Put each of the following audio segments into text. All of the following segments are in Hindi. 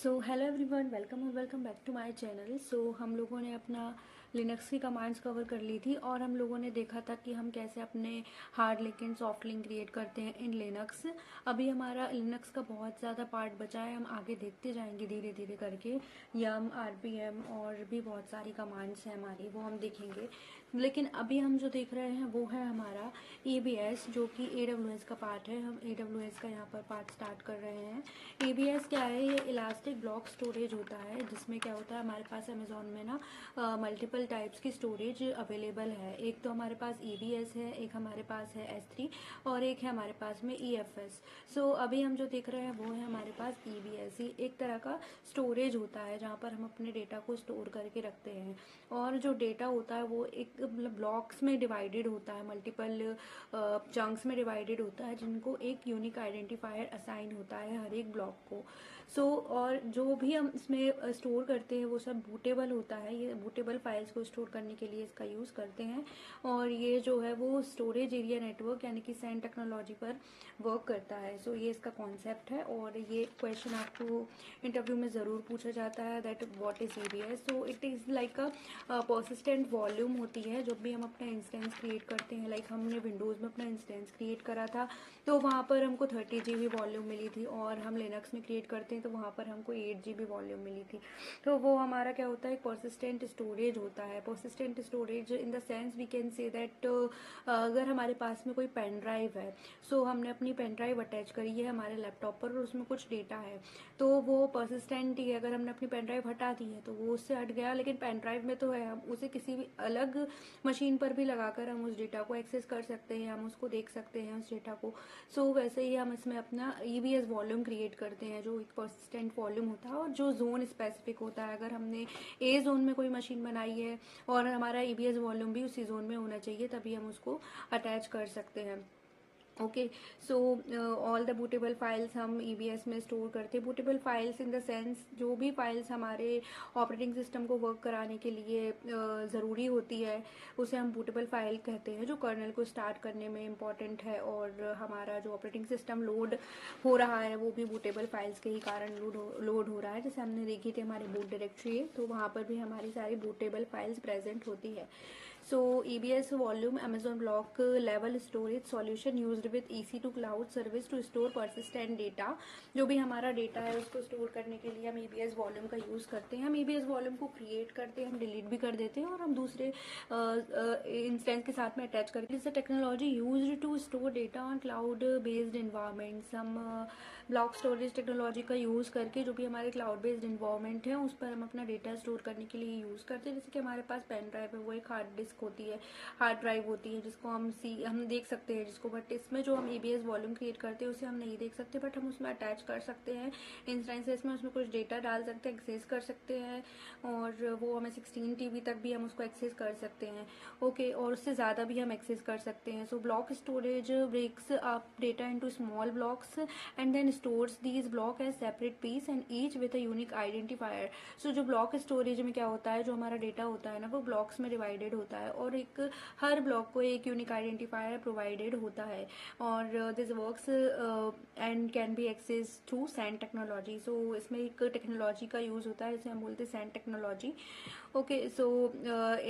सो हेलो एवरीवन, वेलकम और welcome back to my channel. So हम लोगों ने अपना लिनक्स की कमांड्स कवर कर ली थी और हम लोगों ने देखा था कि हम कैसे अपने hard link and soft link create करते हैं इन लिनक्स। अभी हमारा लिनक्स का बहुत ज़्यादा पार्ट बचा है, हम आगे देखते जाएंगे धीरे धीरे करके। यम आरपीएम और भी बहुत सारी कमांड्स हैं हमारी, वो हम देखेंगे। लेकिन अभी हम जो देख रहे हैं वो है हमारा EBS, जो कि AWS का पार्ट है। हम AWS का यहाँ पर पार्ट स्टार्ट कर रहे हैं। EBS क्या है? ये इलास्टिक ब्लॉक स्टोरेज होता है, जिसमें क्या होता है हमारे पास अमेजोन में ना मल्टीपल टाइप्स की स्टोरेज अवेलेबल है। एक तो हमारे पास EBS है, एक हमारे पास है S3 और एक है हमारे पास में EFS। सो अभी हम जो देख रहे हैं वो है हमारे पास EBS। ही एक तरह का स्टोरेज होता है जहाँ पर हम अपने डेटा को स्टोर करके रखते हैं। और जो डेटा होता है वो एक ब्लॉक्स में डिवाइडेड होता है, मल्टीपल चंक्स में डिवाइडेड होता है, जिनको एक यूनिक आइडेंटिफायर असाइन होता है हर एक ब्लॉक को। और जो भी हम इसमें स्टोर करते हैं वो सब बूटेबल होता है। ये बूटेबल फाइल्स को स्टोर करने के लिए इसका यूज़ करते हैं। और ये जो है वो स्टोरेज एरिया नेटवर्क यानी कि सैन टेक्नोलॉजी पर वर्क करता है। ये इसका कॉन्सेप्ट है और ये क्वेश्चन आपको इंटरव्यू में ज़रूर पूछा जाता है, that what is EBS। It is like a persistent volume होती है। जब भी हम अपना इंस्टेंस क्रिएट करते हैं, लाइक हमने विंडोज़ में अपना इंस्टेंस क्रिएट करा था तो वहाँ पर हमको 30 GB वॉल्यूम मिली थी, और हम लिनक्स में क्रिएट करते हैं तो वहाँ पर हमको 8 GB वॉल्यूम मिली थी। तो वो हमारा क्या होता है, पर्सिस्टेंट स्टोरेज होता है। Persistent storage in the sense we can say that अगर हमारे पास में कोई पेन ड्राइव है, हमने अपनी पेन ड्राइव अटैच करी है हमारे लैपटॉप पर और उसमें कुछ डेटा है, तो वो पर्सिस्टेंट ही है। अगर हमने अपनी पेन ड्राइव हटा दी है तो वो उससे हट गया, लेकिन पेन ड्राइव में तो है, हम उसे किसी भी अलग मशीन पर भी लगाकर हम उस डेटा को एक्सेस कर सकते हैं, हम उसको देख सकते हैं उस डेटा को। वैसे ही हम इसमें अपना EBS वॉल्यूम क्रिएट करते हैं, जो एक पर्सिस्टेंट वॉल्यूम होता है और जो जोन स्पेसिफिक होता है। अगर हमने A जोन में कोई मशीन बनाई है और हमारा EBS वॉल्यूम भी उसी जोन में होना चाहिए, तभी हम उसको अटैच कर सकते हैं। Okay, all the bootable files हम EBS में स्टोर करते हैं। Bootable files in the sense जो भी फाइल्स हमारे ऑपरेटिंग सिस्टम को वर्क कराने के लिए ज़रूरी होती है, उसे हम बूटेबल फाइल कहते हैं, जो कर्नल को स्टार्ट करने में इम्पॉर्टेंट है। और हमारा जो ऑपरेटिंग सिस्टम लोड हो रहा है वो भी बूटेबल फाइल्स के ही कारण लोड हो रहा है। जैसे हमने देखी थी हमारी बूट डायरेक्टरी है, तो वहाँ पर भी हमारी सारी बूटेबल फाइल्स प्रेजेंट होती है। EBS volume Amazon block level storage solution used with EC2 cloud service to store persistent data. जो भी हमारा डेटा है उसको स्टोर करने के लिए हम EBS वॉल्यूम का यूज़ करते हैं। हम EBS वॉल्यूम को क्रिएट करते हैं, हम डिलीट भी कर देते हैं और हम दूसरे इंस्टेंस के साथ में अटैच करके। इस technology used to store data on cloud based environments. हम ब्लॉक स्टोरेज टेक्नोलॉजी का यूज़ करके जो भी हमारे क्लाउड बेस्ड इन्वायरमेंट है उस पर हम अपना डेटा स्टोर करने के लिए यूज़ करते हैं। जैसे कि हमारे पास पेन ड्राइव है, वो एक हार्ड डिस्क होती है, हार्ड ड्राइव होती है, जिसको हम देख सकते हैं जिसको, बट इसमें जो हम EBS वॉल्यूम क्रिएट करते हैं उसे हम नहीं देख सकते, बट हम उसमें अटैच कर सकते हैं इंस्टेंसेस में, उसमें कुछ डेटा डाल सकते हैं, एक्सेस कर सकते हैं, और वो हमें 16 TB तक भी हम उसको एक्सेस कर सकते हैं। ओके, और उससे ज़्यादा भी हम एक्सेस कर सकते हैं। Block storage breaks up data into small blocks and then stores these block as separate piece and each with a unique identifier. जो ब्लॉक स्टोरेज में क्या होता है, जो हमारा डेटा होता है ना, वो ब्लॉक्स में डिवाइडेड होता है और एक हर ब्लॉक को एक यूनिक आइडेंटिफायर प्रोवाइडेड होता है। और this works and can be access through SAN technology. इसमें एक टेक्नोलॉजी का यूज़ होता है जिसे हम बोलते हैं SAN technology. Okay,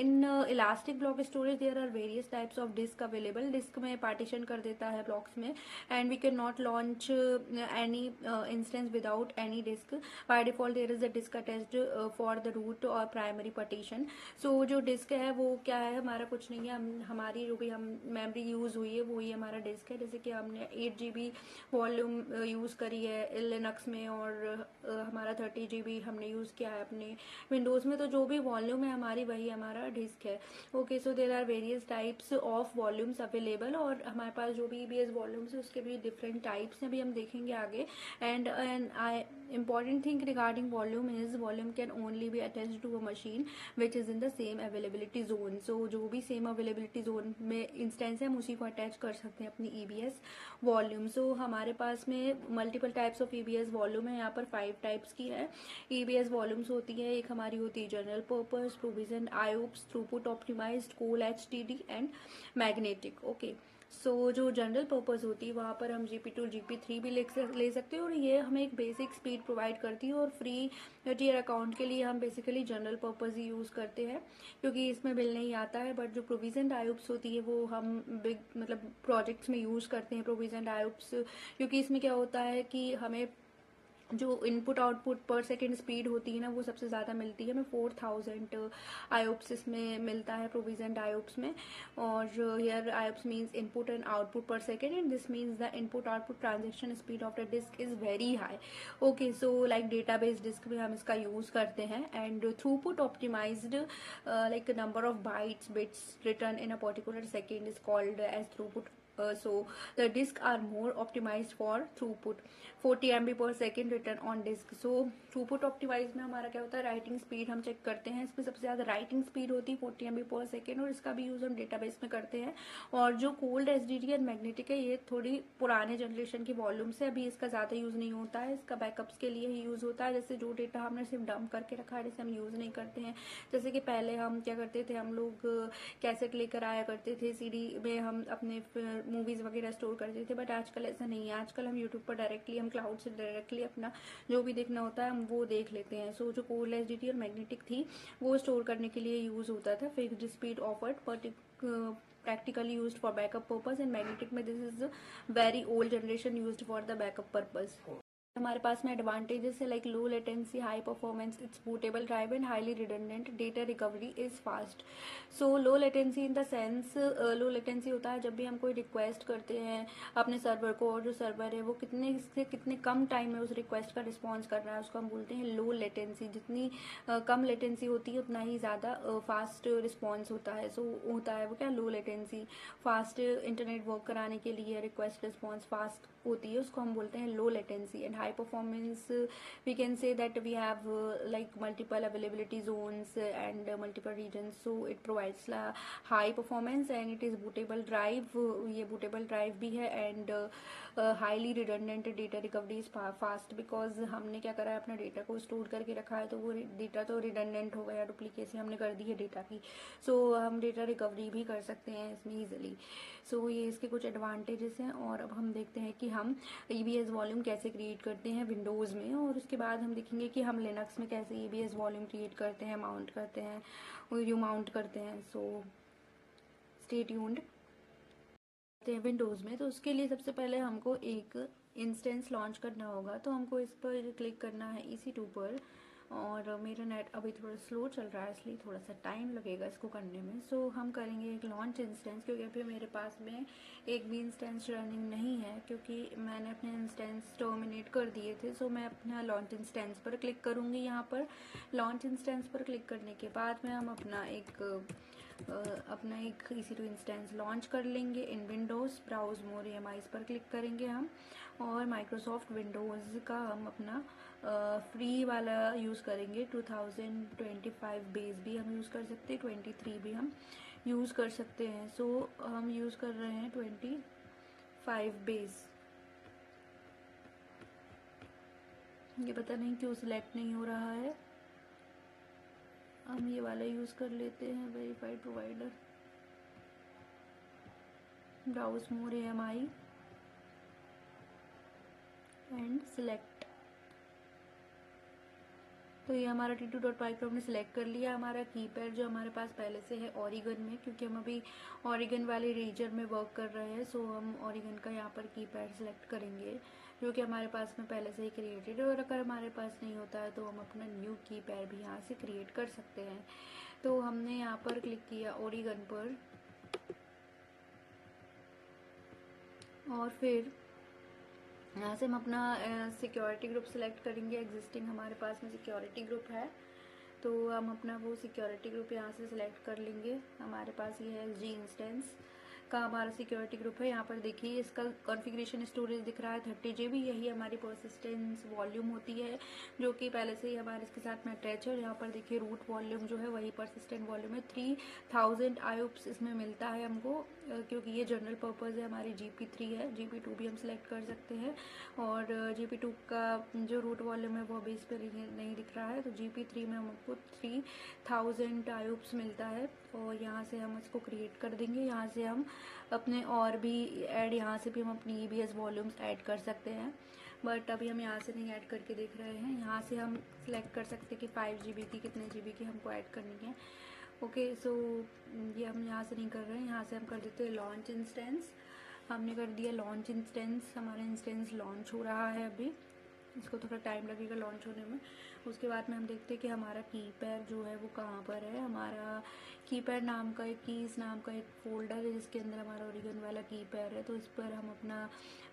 in elastic block storage there are various types of disk available. Disk में पार्टीशन कर देता है ब्लॉक्स में, and we can not launch any instance without any disk. By default there is a disk attached for the root और प्राइमरी पार्टीशन। जो डिस्क है वो क्या है, हमारा कुछ नहीं है, हमारी जो भी हम मेमोरी यूज़ हुई है वही हमारा डिस्क है। जैसे कि हमने 8 GB वॉल्यूम यूज़ करी है लिनक्स में और हमारा 30 GB हमने यूज़ किया है अपने विंडोज़ में, तो जो भी वॉल्यूम है हमारी वही हमारा डिस्क है। Okay, there are various types of volumes available, और हमारे पास जो भी EBS वॉल्यूम्स है उसके भी डिफरेंट टाइप्स हैं, अभी हम देखेंगे आगे। And I important thing regarding volume is volume can only be attached to a machine which is in the same availability zone. जो भी सेम अवेलेबिलिटी जोन में इंस्टेंस है हम उसी को अटैच कर सकते हैं अपनी EBS वॉल्यूम। हमारे पास में multiple types of EBS volume है, यहाँ पर 5 टाइप्स की है EBS वॉल्यूम्स होती है। एक हमारी होती है general purpose, provision, IOPS, throughput optimized, cold HDD and magnetic. Okay, so जो जनरल पर्पज़ होती है वहाँ पर हम GP2 GP3 भी ले सकते हैं, और ये हमें एक बेसिक स्पीड प्रोवाइड करती है। और फ्री टियर अकाउंट के लिए हम बेसिकली जनरल पर्पज़ ही यूज़ करते हैं, क्योंकि इसमें बिल नहीं आता है। बट जो प्रोविजन आयुप्स होती है वो हम बिग मतलब प्रोजेक्ट्स में यूज़ करते हैं प्रोविजन आयुप्स, क्योंकि इसमें क्या होता है कि हमें जो input output per second speed होती है ना वो सबसे ज़्यादा मिलती है। हमें 4000 आयोप्स इसमें मिलता है प्रोविजन आयोप्स में। और here IOPS means input and output per second, and this means the input output transaction speed of the disk is very high. Okay, so like database disk में हम इसका यूज़ करते हैं। And throughput optimized like number of bytes bits return in a particular second is called as throughput. So the disk are more optimized for throughput. 40 MB per second written on disk. So throughput optimized में हमारा क्या होता है, राइटिंग स्पीड हम चेक करते हैं। इसमें सबसे ज़्यादा राइटिंग स्पीड होती है 40 MB पर सेकेंड, और इसका भी यूज़ हम डेटाबेस में करते हैं। और जो कोल्ड SSD और मैग्नेटिक है ये थोड़ी पुराने जनरेशन की वॉल्यूम से, अभी इसका ज़्यादा यूज़ नहीं होता है। इसका बैकअप्स के लिए ही यूज़ होता है। जैसे जो डेटा हमने सिर्फ डंप करके रखा है, जैसे हम यूज़ नहीं करते हैं। जैसे कि पहले हम क्या करते थे, हम लोग कैसेट लेकर आया करते थे, CD में हम अपने मूवीज़ वगैरह स्टोर करते थे। बट आजकल ऐसा नहीं है। आजकल हम यूट्यूब पर डायरेक्टली, हम क्लाउड से डायरेक्टली अपना जो भी देखना होता है हम वो देख लेते हैं। सो जो कोल्ड SSD और मैग्नेटिक थी वो स्टोर करने के लिए यूज़ होता था। Fixed speed offered practically used for backup purpose, and magnetic में this is a very old generation used for the backup purpose. हमारे पास में एडवांटेजेस है like low latency, high performance, it's bootable drive and highly redundant, data recovery is fast. So low latency in the sense, low latency होता है जब भी हम कोई रिक्वेस्ट करते हैं अपने सर्वर को, और जो सर्वर है वो कितने से कितने कम टाइम में उस रिक्वेस्ट का रिस्पॉन्स कर रहा है, उसको हम बोलते हैं लो लेटेंसी। जितनी कम लेटेंसी होती है उतना ही ज़्यादा फास्ट रिस्पॉन्स होता है। सो होता है वो क्या, low latency. Fast internet work कराने के लिए रिक्वेस्ट रिस्पॉन्स फास्ट होती है, उसको हम बोलते हैं low latency. And high performance, we can say that we have like multiple availability zones and multiple regions, so it provides high performance and it is bootable drive. ये बूटेबल ड्राइव भी है। And highly redundant, data recovery is fast, because हमने क्या करा है, अपना डेटा को स्टोर करके रखा है, तो वो डेटा तो रिडंडेंट हो गया, डुप्लीकेसी हमने कर दी है डेटा की। सो हम डेटा रिकवरी भी कर सकते हैं इसमें ईजिली। सो ये इसके कुछ एडवांटेजेस हैं। और अब हम देखते हैं कि हम EBS वॉल्यूम कैसे क्रिएट करते हैं विंडोज़ में, और उसके बाद हम देखेंगे कि हम लिनक्स में कैसे EBS वॉल्यूम क्रिएट करते हैं, माउंट करते हैं, वीडियो माउंट करते हैं। So stay tuned. विंडोज़ में तो उसके लिए सबसे पहले हमको एक इंस्टेंस लॉन्च करना होगा। तो हमको इस पर क्लिक करना है EC2 पर, और मेरा नेट अभी थोड़ा स्लो चल रहा है इसलिए थोड़ा सा टाइम लगेगा इसको करने में। सो हम करेंगे एक लॉन्च इंस्टेंस, क्योंकि अभी मेरे पास में एक भी इंस्टेंस रनिंग नहीं है, क्योंकि मैंने अपने इंस्टेंस टर्मिनेट कर दिए थे। सो मैं अपना लॉन्च इंस्टेंस पर क्लिक करूँगी। यहाँ पर लॉन्च इंस्टेंस पर क्लिक करने के बाद में हम अपना एक EC2 इंस्टेंस लॉन्च कर लेंगे in Windows. Browse more EMIs पर क्लिक करेंगे हम, और माइक्रोसॉफ्ट विंडोज़ का हम अपना फ्री वाला यूज़ करेंगे। 2025 बेस भी हम यूज़ कर सकते हैं, 23 भी हम यूज़ कर सकते हैं। सो हम यूज़ कर रहे हैं 25 बेस। ये पता नहीं क्यों सिलेक्ट नहीं हो रहा है, हम ये वाला यूज़ कर लेते हैं, verified provider. Browse more EMI and select. तो ये हमारा T2.py को हमने सिलेक्ट कर लिया। हमारा कीपैड जो हमारे पास पहले से है ओरिगन में, क्योंकि हम अभी ओरिगन वाले रीजन में वर्क कर रहे हैं, सो हम ओरिगन का यहाँ पर कीपैड सिलेक्ट करेंगे, जो कि हमारे पास में पहले से ही क्रिएटेड है। और अगर हमारे पास नहीं होता है तो हम अपना न्यू कीपैड भी यहाँ से क्रिएट कर सकते हैं। तो हमने यहाँ पर क्लिक किया ओरिगन पर, और फिर यहाँ से हम अपना सिक्योरिटी ग्रुप सेलेक्ट करेंगे। एग्जिस्टिंग हमारे पास में सिक्योरिटी ग्रुप है, तो हम अपना वो सिक्योरिटी ग्रुप यहाँ से सिलेक्ट कर लेंगे। हमारे पास ये है SG इंस्टेंस का हमारा सिक्योरिटी ग्रुप है। यहाँ पर देखिए इसका कॉन्फ़िगरेशन स्टोरेज दिख रहा है 30 GB। यही हमारी परसिस्टेंस वॉल्यूम होती है, जो कि पहले से ही हमारे इसके साथ में अटैच है। और यहाँ पर देखिए रूट वॉल्यूम जो है वही परसिस्टेंट वॉल्यूम है। 3000 IOPS इसमें मिलता है हमको। क्योंकि ये जनरल पर्पज़ है, हमारी GP3 है। GP2 भी हम सिलेक्ट कर सकते हैं, और GP2 का जो रूट वॉल्यूम है वो अभी इस पर नहीं दिख रहा है। तो GP3 में हमको 3000 टाइप्स मिलता है, और यहाँ से हम इसको क्रिएट कर देंगे। यहाँ से हम अपने और भी यहाँ से भी हम अपनी EBS वॉल्यूम्स ऐड कर सकते हैं, बट अभी हम यहाँ से नहीं ऐड करके देख रहे हैं। यहाँ से हम सिलेक्ट कर सकते हैं कि 5 GB की कितने GB की हमको ऐड करनी है। ओके, सो ये हम यहाँ से नहीं कर रहे हैं। यहाँ से हम कर देते हैं लॉन्च इंस्टेंस। हमने कर दिया लॉन्च इंस्टेंस। हमारा इंस्टेंस लॉन्च हो रहा है अभी, इसको थोड़ा टाइम लगेगा लॉन्च होने में। उसके बाद में हम देखते हैं कि हमारा कीपैड जो है वो कहाँ पर है। हमारा कीपैड नाम का कीज़ नाम का एक फोल्डर है जिसके अंदर हमारा ओरिजिन वाला कीपैड है। तो इस पर हम अपना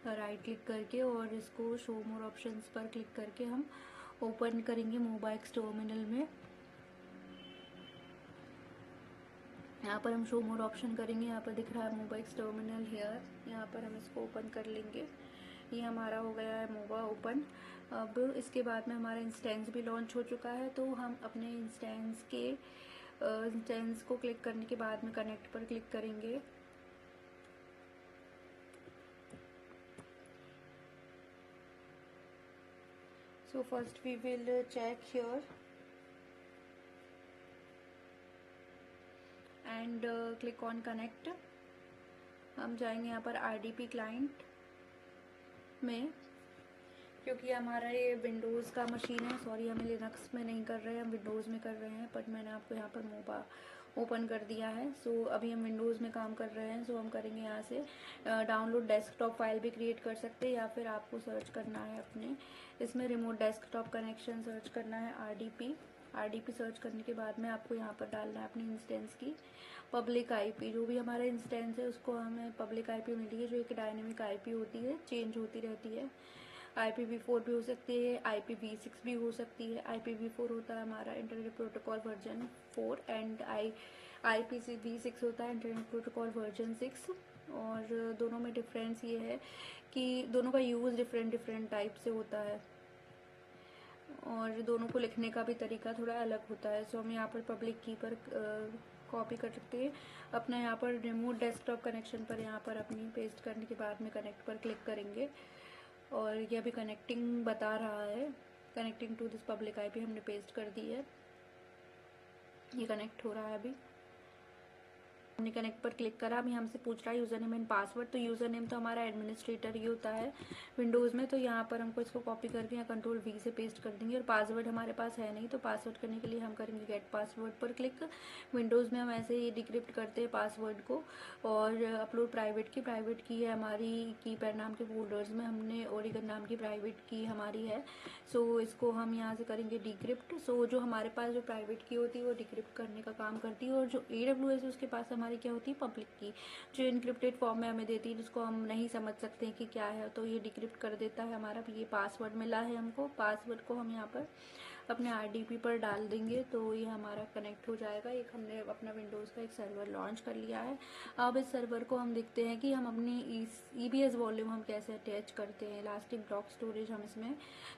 राइट क्लिक करके और इसको शो मोर ऑप्शंस पर क्लिक करके हम ओपन करेंगे मोबाइक्स टर्मिनल में। यहाँ पर हम शो मोर ऑप्शन करेंगे, यहाँ पर दिख रहा है मोबाइक्स टर्मिनल हेयर, यहाँ पर हम इसको ओपन कर लेंगे। ये हमारा हो गया है मोबा ओपन। अब इसके बाद में हमारा इंस्टेंस भी लॉन्च हो चुका है। तो हम अपने इंस्टेंस को क्लिक करने के बाद में कनेक्ट पर क्लिक करेंगे। So first we will check here and click on connect। हम जाएंगे यहाँ पर RDP क्लाइंट में, क्योंकि हमारा ये विंडोज़ का मशीन है। सॉरी, हम लिनक्स में नहीं कर रहे हैं, हम विंडोज़ में कर रहे हैं, बट मैंने आपको यहाँ पर मोबा ओपन कर दिया है। सो अभी हम विंडोज़ में काम कर रहे हैं। सो हम करेंगे यहाँ से डाउनलोड डेस्कटॉप फाइल भी क्रिएट कर सकते हैं, या फिर आपको सर्च करना है अपने इसमें रिमोट डेस्कटॉप कनेक्शन सर्च करना है RDP सर्च करने के बाद में आपको यहाँ पर डालना है अपनी इंस्टेंस की पब्लिक IP। जो भी हमारा इंस्टेंस है उसको हमें पब्लिक IP मिली है, जो एक डायनेमिक IP होती है, चेंज होती रहती है। IPv4 भी हो सकती है, IPv6 भी हो सकती है। IPv4 होता है हमारा internet protocol version 4 and IPv6 होता है इंटरनेट प्रोटोकॉल वर्जन 6। और दोनों में डिफरेंस ये है कि दोनों का यूज़ डिफरेंट टाइप से होता है, और दोनों को लिखने का भी तरीका थोड़ा अलग होता है। सो हम यहाँ पर पब्लिक की पर कॉपी कर सकते हैं अपना, यहाँ पर रिमोट डेस्कटॉप कनेक्शन पर यहाँ पर अपनी पेस्ट करने के बाद में कनेक्ट पर क्लिक करेंगे, और ये अभी कनेक्टिंग बता रहा है। Connecting to this public IP हमने पेस्ट कर दी है, ये कनेक्ट हो रहा है अभी। हमने कनेक्ट पर क्लिक करा, अभी हमसे पूछ रहा है यूज़र नेम एंड पासवर्ड। तो यूज़र नेम तो हमारा एडमिनिस्ट्रेटर ही होता है विंडोज़ में, तो यहाँ पर हमको इसको कॉपी करके यहाँ Ctrl+V से पेस्ट कर देंगे। और पासवर्ड हमारे पास है नहीं, तो पासवर्ड करने के लिए हम करेंगे गेट पासवर्ड पर क्लिक। विंडोज़ में हम ऐसे ही डिक्रिप्ट करते हैं पासवर्ड को। और अपलोड प्राइवेट की है हमारी कीपैड नाम के फोल्डर्स में, हमने ओरिजिन नाम की प्राइवेट की हमारी है। सो इसको हम यहाँ से करेंगे डिक्रिप्ट। सो जो हमारे पास जो प्राइवेट की होती है वो डिक्रिप्ट करने का काम करती है, और जो AWS है उसके पास हमारी क्या होती है पब्लिक की, जो इनक्रिप्टेड फॉर्म में हमें देती है, जिसको हम नहीं समझ सकते हैं कि क्या है, तो ये डिक्रिप्ट कर देता है हमारा। ये पासवर्ड मिला है हमको, पासवर्ड को हम यहाँ पर अपने RDP पर डाल देंगे, तो ये हमारा कनेक्ट हो जाएगा। एक हमने अपना विंडोज़ का एक सर्वर लॉन्च कर लिया है। अब इस सर्वर को हम देखते हैं कि हम अपनी EBS वॉल्यूम हम कैसे अटैच करते हैं। इलास्टिक ब्लॉक स्टोरेज हम इसमें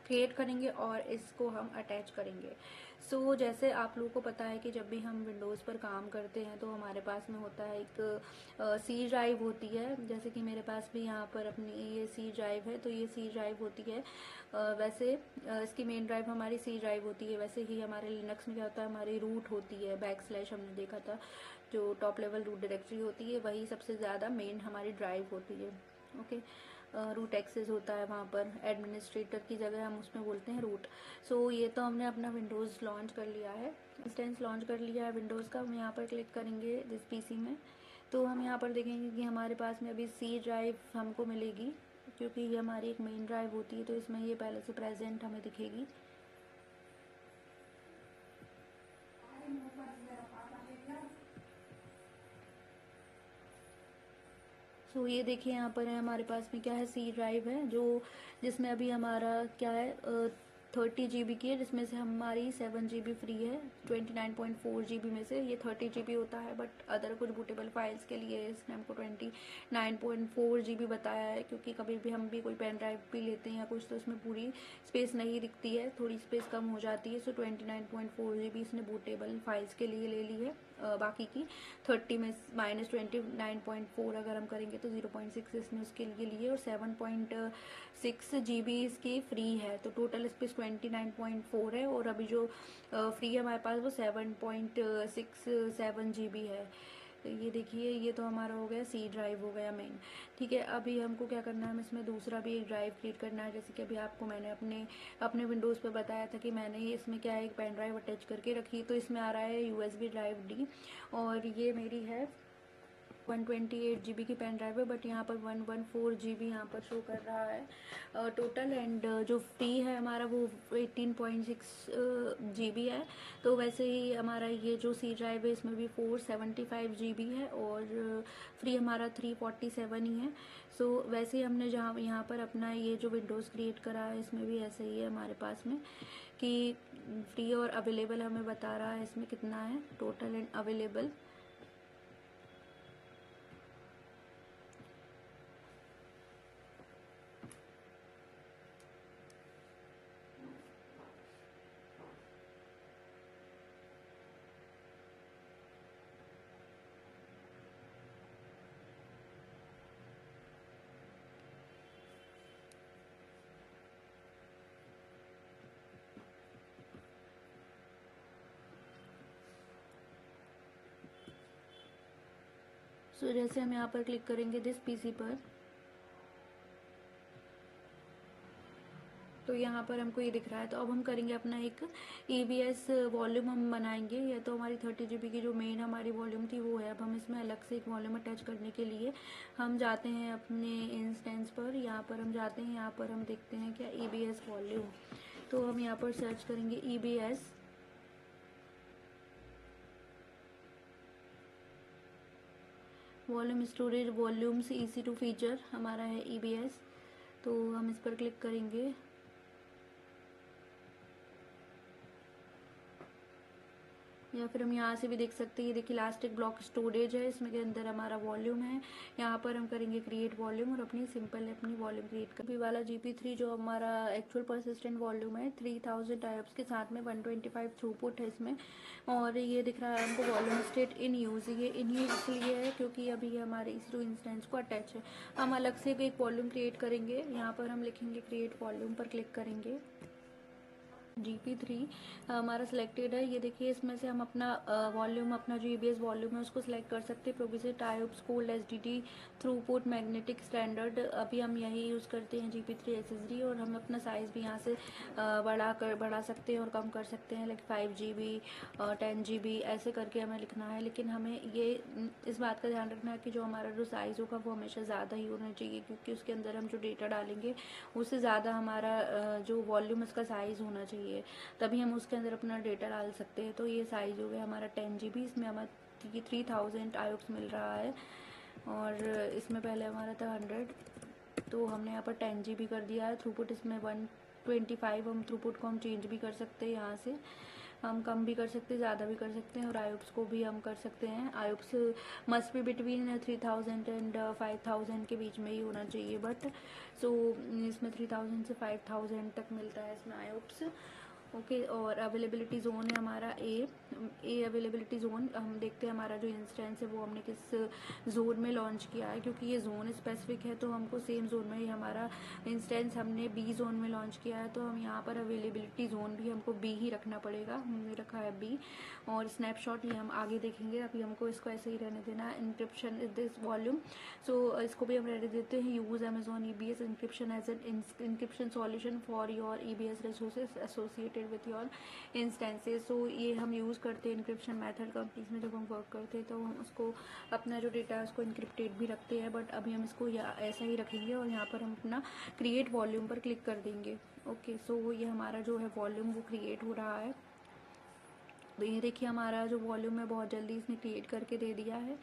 क्रिएट करेंगे और इसको हम अटैच करेंगे। सो जैसे आप लोगों को पता है कि जब भी हम विंडोज़ पर काम करते हैं तो हमारे पास में होता है एक C ड्राइव होती है। जैसे कि मेरे पास भी यहाँ पर अपनी ये C ड्राइव है, तो ये C ड्राइव होती है। वैसे इसकी मेन ड्राइव हमारी C ड्राइव होती है। वैसे ही हमारे लिनक्स में क्या होता है, हमारी रूट होती है / हमने देखा था, जो टॉप लेवल रूट डायरेक्टरी होती है वही सबसे ज़्यादा मेन हमारी ड्राइव होती है। ओके, रूट एक्सेस होता है वहाँ पर, एडमिनिस्ट्रेटर की जगह हम उसमें बोलते हैं रूट। सो ये तो हमने अपना विंडोज़ लॉन्च कर लिया है, इंस्टेंस लॉन्च कर लिया है विंडोज़ का। हम यहाँ पर क्लिक करेंगे दिस PC में, तो हम यहाँ पर देखेंगे कि हमारे पास में अभी C ड्राइव हमको मिलेगी, क्योंकि ये हमारी एक मेन ड्राइव होती है, तो इसमें ये पहले से प्रेजेंट हमें दिखेगी। सो ये देखिए यहाँ पर है हमारे पास में क्या है, C ड्राइव है, जो जिसमें अभी हमारा क्या है 30 GB की है, जिसमें से हमारी 7 GB फ्री है। 29.4 GB में से ये 30 GB होता है, बट अदर कुछ बूटेबल फाइल्स के लिए इसने हमको 29.4 GB बताया है, क्योंकि कभी भी हम भी कोई पेन ड्राइव भी लेते हैं या कुछ, तो उसमें पूरी स्पेस नहीं दिखती है, थोड़ी स्पेस कम हो जाती है। सो 29.4 GB इसने बूटेबल फाइल्स के लिए ले ली है। बाकी की 30 में -29.4 अगर हम करेंगे तो 0.6 इसने उसके लिए और 7.6 GB इसकी फ्री है। तो टोटल स्पेस 29.4 है और अभी जो फ्री है हमारे पास वो 7.67 GB है। तो ये देखिए, ये तो हमारा हो गया सी ड्राइव हो गया मेन। ठीक है, अभी हमको क्या करना है, हमें इसमें दूसरा भी एक ड्राइव क्रिएट करना है। जैसे कि अभी आपको मैंने अपने विंडोज़ पे बताया था कि मैंने इसमें क्या है, एक पेन ड्राइव अटैच करके रखी। तो इसमें आ रहा है USB ड्राइव D और ये मेरी है 128 GB की पेन ड्राइव है, बट यहाँ पर 114 GB यहाँ पर शो कर रहा है टोटल। एंड जो फ्री है हमारा वो 18.6 GB है। तो वैसे ही हमारा ये जो सी ड्राइव है इसमें भी 475 GB है और फ्री हमारा 347 ही है। सो वैसे ही हमने जहाँ यहाँ पर अपना ये जो विंडोज़ क्रिएट करा है इसमें भी ऐसे ही है हमारे पास में कि फ्री और अवेलेबल हमें बता रहा है इसमें कितना है टोटल एंड अवेलेबल। सो जैसे हम यहाँ पर क्लिक करेंगे दिस पीसी पर, तो यहाँ पर हमको ये दिख रहा है। तो अब हम करेंगे अपना एक EBS वॉल्यूम हम बनाएंगे। ये तो हमारी 30 GB की जो मेन हमारी वॉल्यूम थी वो है। अब हम इसमें अलग से एक वॉल्यूम अटैच करने के लिए हम जाते हैं अपने इंस्टेंस पर, यहाँ पर हम जाते हैं, यहाँ पर हम देखते हैं क्या EBS वॉल्यूम। तो हम यहाँ पर सर्च करेंगे EBS volume storage volumes EC2 feature हमारा है EBS। तो हम इस पर क्लिक करेंगे। या फिर हम यहाँ से भी देख सकते हैं, ये देखिए इलास्टिक ब्लॉक स्टोरेज है, इसमें के अंदर हमारा वॉल्यूम है। यहाँ पर हम करेंगे क्रिएट वॉल्यूम और अपनी वॉल्यूम क्रिएट कर वाला GP3 जो हमारा एक्चुअल परसिस्टेंट वॉल्यूम है 3000 IOPS के साथ में 125 थ्रूपुट है इसमें। और ये दिख रहा है हमको वॉल्यूम स्टेट इन यूज़। ये इन यूज़ इसलिए है क्योंकि अभी ये हमारे EC2 इंस्टेंस को अटैच है। हम अलग से एक वॉल्यूम क्रिएट करेंगे। यहाँ पर हम लिखेंगे क्रिएट वॉल्यूम पर क्लिक करेंगे। GP3 हमारा सिलेक्टेड है। ये देखिए इसमें से हम अपना वॉल्यूम, अपना जो EBS वॉल्यूम है उसको सिलेक्ट कर सकते हैं। Provision types cold SDT throughput magnetic standard, अभी हम यही यूज़ करते हैं GP3 SSD। और हम अपना साइज़ भी यहाँ से बढ़ा सकते हैं और कम कर सकते हैं, लाइक 5 GB 10 GB ऐसे करके हमें लिखना है। लेकिन हमें ये इस बात का ध्यान रखना है कि जो हमारा जो साइज़ होगा वो हमेशा ज़्यादा ही होना चाहिए, क्योंकि उसके अंदर हम जो डेटा डालेंगे उससे ज़्यादा हमारा जो वॉल्यूम उसका साइज़ होना चाहिए, तभी हम उसके अंदर अपना डेटा डाल सकते हैं। तो ये साइज़ हो गया हमारा 10 GB। इसमें हमारा 3000 IOPS मिल रहा है और इसमें पहले हमारा था 100, तो हमने यहाँ पर 10 GB कर दिया है। थ्रूपुट इसमें 125, हम थ्रूपुट को हम चेंज भी कर सकते हैं, यहाँ से हम कम भी कर सकते हैं, ज़्यादा भी कर सकते हैं। और IOPS को भी हम कर सकते हैं। IOPS मस्ट भी बिटवीन 3000 एंड 5000 के बीच में ही होना चाहिए, बट इसमें 3000 से 5000 तक मिलता है इसमें IOPS। ओके, और अवेलेबिलिटी जोन है हमारा ए अवेलेबिलिटी जोन। हम देखते हैं हमारा जो इंस्टेंस है वो हमने किस जोन में लॉन्च किया है, क्योंकि ये जोन स्पेसिफिक है तो हमको सेम जोन में ही हमारा इंस्टेंस हमने B जोन में लॉन्च किया है। तो हम यहाँ पर अवेलेबिलिटी जोन भी हमको B ही रखना पड़ेगा, हमने रखा है B। और स्नैपशॉट ये हम आगे देखेंगे, अभी हमको इसको ऐसे ही रहने देना है। Encryption is this volume, so इसको भी हम रहने देते हैं। Use Amazon EBS encryption as an encryption solution for your EBS resources associated with your instances. So ये हम यूज़ करते हैं इंक्रिप्शन मेथड कंपनीज में। जब हम वर्क करते हैं तो हम उसको अपना जो डेटा है उसको इंक्रिप्टेड भी रखते हैं, बट अभी हम इसको ऐसा ही रखेंगे। और यहाँ पर हम अपना क्रिएट वॉल्यूम पर क्लिक कर देंगे। ओके, सो ये हमारा जो है वॉल्यूम वो क्रिएट हो रहा है। तो ये देखिए हमारा जो वॉल्यूम है बहुत जल्दी इसने क्रिएट करके दे दिया है।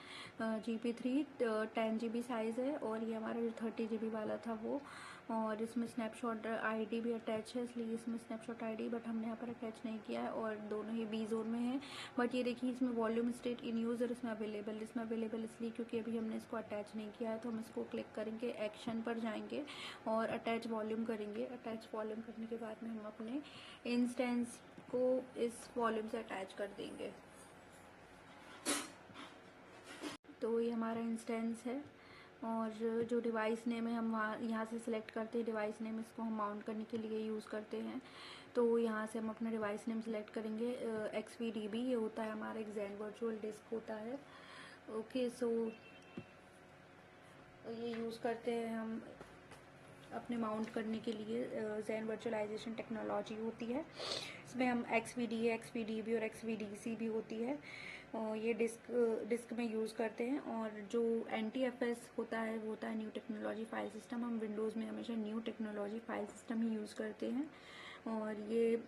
GP3 10 GB साइज़ है और ये हमारा जो 30 GB वाला था वो। और इसमें स्नैपशॉट ID भी अटैच है, इसलिए इसमें स्नैपशॉट ID बट हमने यहाँ पर अटैच नहीं किया है। और दोनों ही B जोन में है। बट ये देखिए इसमें वॉल्यूम स्टेट इन यूज़ और इसमें अवेलेबल इसलिए क्योंकि अभी हमने इसको अटैच नहीं किया है। तो हम इसको क्लिक करेंगे, एक्शन पर जाएंगे और अटैच वॉल्यूम करेंगे। अटैच वॉल्यूम करने के बाद में हम अपने इंस्टेंस को इस वॉल्यूम से अटैच कर देंगे। तो ये हमारा इंस्टेंस है और जो डिवाइस नेम है हम वहाँ यहाँ से सिलेक्ट करते हैं डिवाइस नेम, इसको हम माउंट करने के लिए यूज़ करते हैं। तो यहाँ से हम अपना डिवाइस नेम सेलेक्ट करेंगे। XVDB ये होता है हमारा एक ज़ेन वर्चुअल डिस्क होता है। ओके, सो ये यूज़ करते हैं हम अपने माउंट करने के लिए। ज़ेन वर्चुअलाइजेशन टेक्नोलॉजी होती है, इसमें हम XVDA, XVDB और XVDC भी होती है और ये डिस्क में यूज़ करते हैं। और जो NTFS होता है वो होता है न्यू टेक्नोलॉजी फाइल सिस्टम। हम विंडोज़ में हमेशा न्यू टेक्नोलॉजी फाइल सिस्टम ही यूज़ करते हैं। और ये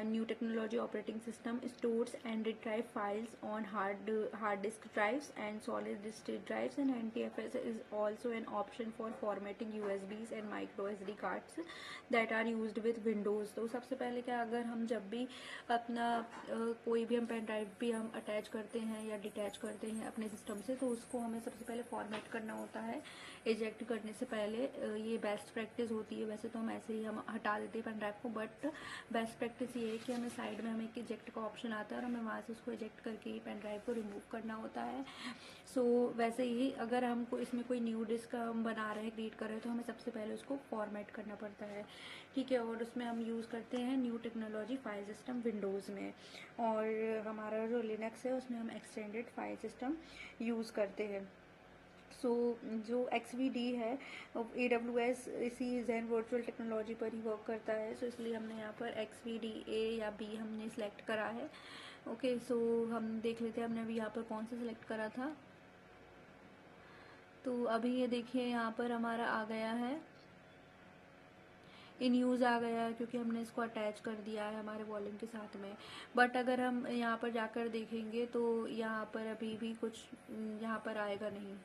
new technology operating system stores and retrieve files on hard disk drives and solid state drives and NTFS is also an option for formatting USBs and micro SD cards that are used with Windows. तो सबसे पहले क्या, अगर हम जब भी अपना कोई भी हम पेन ड्राइव भी हम अटैच करते हैं या डिटैच करते हैं अपने सिस्टम से, तो उसको हमें सबसे पहले फॉर्मेट करना होता है इजेक्ट करने से पहले। ये बेस्ट प्रैक्टिस होती है, वैसे तो हम ऐसे ही हम हटा देते हैं पेन ड्राइव को, बट बेस्ट प्रैक्टिस ये है कि हमें साइड में हमें एक इजेक्ट का ऑप्शन आता है और हमें वहाँ से उसको इजेक्ट करके ही पेन ड्राइव को रिमूव करना होता है। सो वैसे ही अगर हमको इसमें कोई न्यू डिस्क हम बना रहे हैं, क्रिएट कर रहे हैं, तो हमें सबसे पहले उसको फॉर्मेट करना पड़ता है, ठीक है। और उसमें हम यूज़ करते हैं new technology file system Windows में, और हमारा जो लिनक्स है उसमें हम एक्सटेंडेड फाइल सिस्टम यूज़ करते हैं। सो जो XVD है AWS इसी ज़ेन वर्चुअल टेक्नोलॉजी पर ही वर्क करता है, सो इसलिए हमने यहाँ पर XVDA या B हमने सिलेक्ट करा है। ओके, सो हम देख लेते हैं हमने अभी यहाँ पर कौन सा सिलेक्ट करा था। तो अभी ये देखिए यहाँ पर हमारा आ गया है, इन यूज़ आ गया है, क्योंकि हमने इसको अटैच कर दिया है हमारे वॉल्यूम के साथ में। बट अगर हम यहाँ पर जाकर देखेंगे तो यहाँ पर अभी भी कुछ यहाँ पर आएगा नहीं,